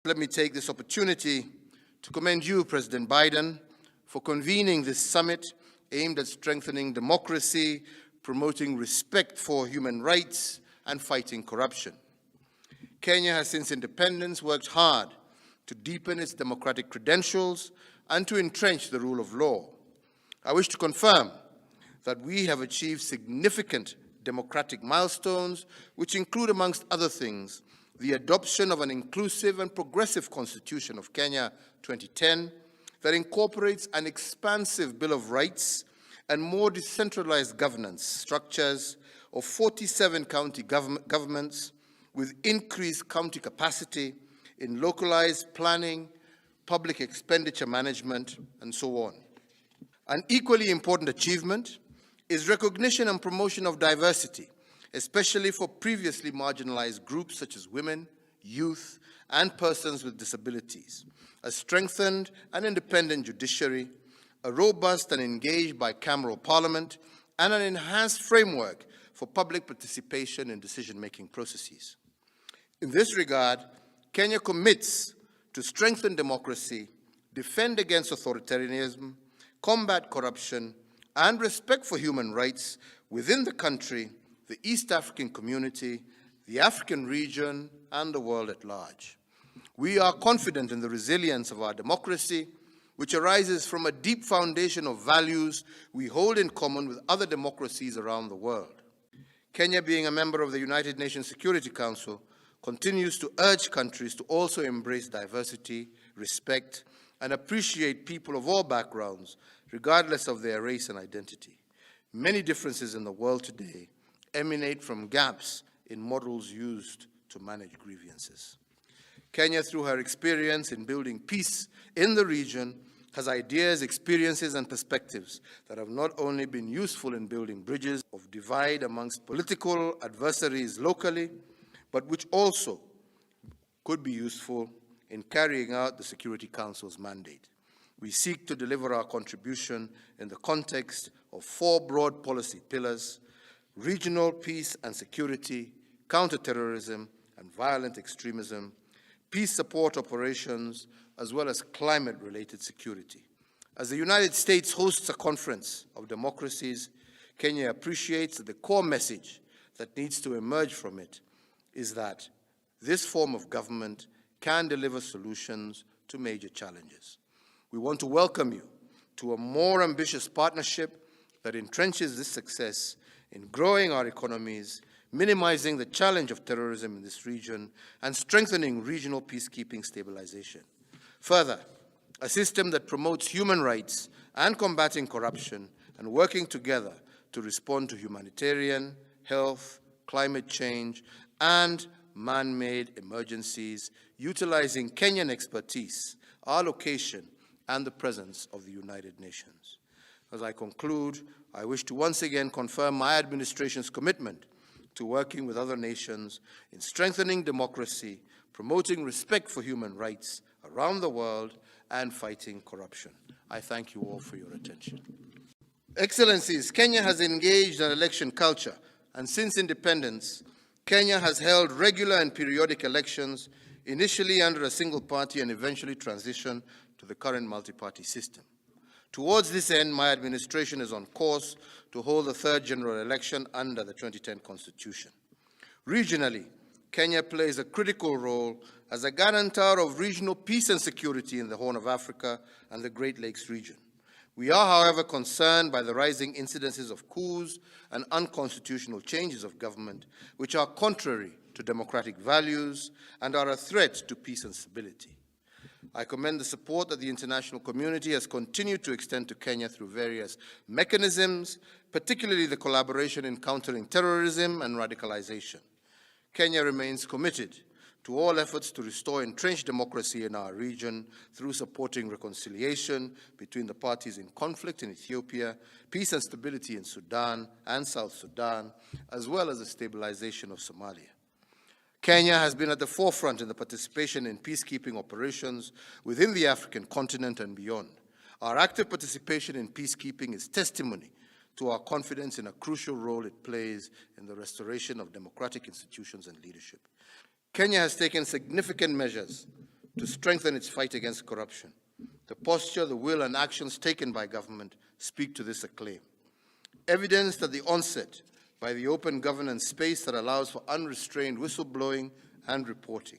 let me take this opportunity to commend you, President Biden, for convening this summit aimed at strengthening democracy, promoting respect for human rights, and fighting corruption. Kenya has since independence worked hard to deepen its democratic credentials and to entrench the rule of law. I wish to confirm that we have achieved significant democratic milestones, which include, amongst other things, the adoption of an inclusive and progressive Constitution of Kenya 2010 that incorporates an expansive Bill of Rights and more decentralized governance structures of 47 county governments with increased county capacity in localized planning, public expenditure management, and so on. An equally important achievement is recognition and promotion of diversity, especially for previously marginalized groups such as women, youth, and persons with disabilities, a strengthened and independent judiciary, a robust and engaged bicameral parliament, and an enhanced framework for public participation in decision-making processes. In this regard, Kenya commits to strengthen democracy, defend against authoritarianism, combat corruption, and respect for human rights within the country, the East African community, the African region, and the world at large. We are confident in the resilience of our democracy, which arises from a deep foundation of values we hold in common with other democracies around the world. Kenya, being a member of the United Nations Security Council, continues to urge countries to also embrace diversity, respect, and appreciate people of all backgrounds, regardless of their race and identity. Many differences in the world today emanate from gaps in models used to manage grievances. Kenya, through her experience in building peace in the region, has ideas, experiences, and perspectives that have not only been useful in building bridges of divide amongst political adversaries locally, but which also could be useful in carrying out the Security Council's mandate. We seek to deliver our contribution in the context of 4 broad policy pillars: regional peace and security, counterterrorism and violent extremism, peace support operations, as well as climate-related security. As the United States hosts a conference of democracies, Kenya appreciates that the core message that needs to emerge from it is that this form of government can deliver solutions to major challenges. We want to welcome you to a more ambitious partnership that entrenches this success in growing our economies, minimizing the challenge of terrorism in this region, and strengthening regional peacekeeping stabilization. Further, a system that promotes human rights and combating corruption and working together to respond to humanitarian, health, climate change, and man-made emergencies, utilizing Kenyan expertise, our location, and the presence of the United Nations. As I conclude, I wish to once again confirm my administration's commitment to working with other nations in strengthening democracy, promoting respect for human rights around the world, and fighting corruption. I thank you all for your attention. Excellencies, Kenya has engaged in election culture, and since independence, Kenya has held regular and periodic elections, initially under a single party and eventually transitioned to the current multi-party system. Towards this end, my administration is on course to hold the 3rd general election under the 2010 Constitution. Regionally, Kenya plays a critical role as a guarantor of regional peace and security in the Horn of Africa and the Great Lakes region. We are, however, concerned by the rising incidences of coups and unconstitutional changes of government, which are contrary to democratic values and are a threat to peace and stability. I commend the support that the international community has continued to extend to Kenya through various mechanisms, particularly the collaboration in countering terrorism and radicalization. Kenya remains committed to all efforts to restore entrenched democracy in our region through supporting reconciliation between the parties in conflict in Ethiopia, peace and stability in Sudan and South Sudan, as well as the stabilization of Somalia. Kenya has been at the forefront in the participation in peacekeeping operations within the African continent and beyond. Our active participation in peacekeeping is testimony to our confidence in a crucial role it plays in the restoration of democratic institutions and leadership. Kenya has taken significant measures to strengthen its fight against corruption. The posture, the will, and actions taken by government speak to this acclaim. Evidenced at the onset by the open governance space that allows for unrestrained whistleblowing and reporting.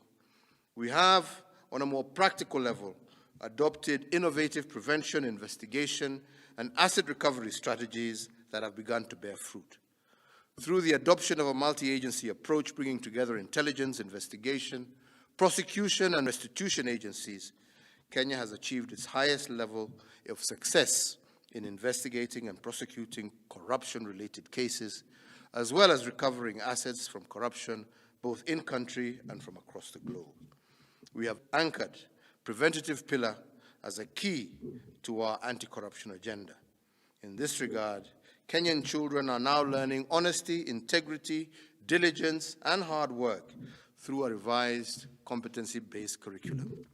We have, on a more practical level, adopted innovative prevention, investigation, and asset recovery strategies that have begun to bear fruit. Through the adoption of a multi-agency approach bringing together intelligence, investigation, prosecution, and restitution agencies, Kenya has achieved its highest level of success in investigating and prosecuting corruption-related cases, as well as recovering assets from corruption both in-country and from across the globe. We have anchored preventative pillar as a key to our anti-corruption agenda. In this regard, Kenyan children are now learning honesty, integrity, diligence, and hard work through a revised competency-based curriculum.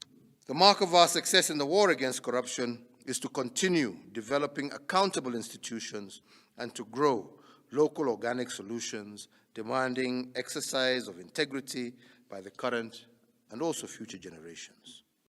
The mark of our success in the war against corruption is to continue developing accountable institutions and to grow local organic solutions demanding exercise of integrity by the current and also future generations.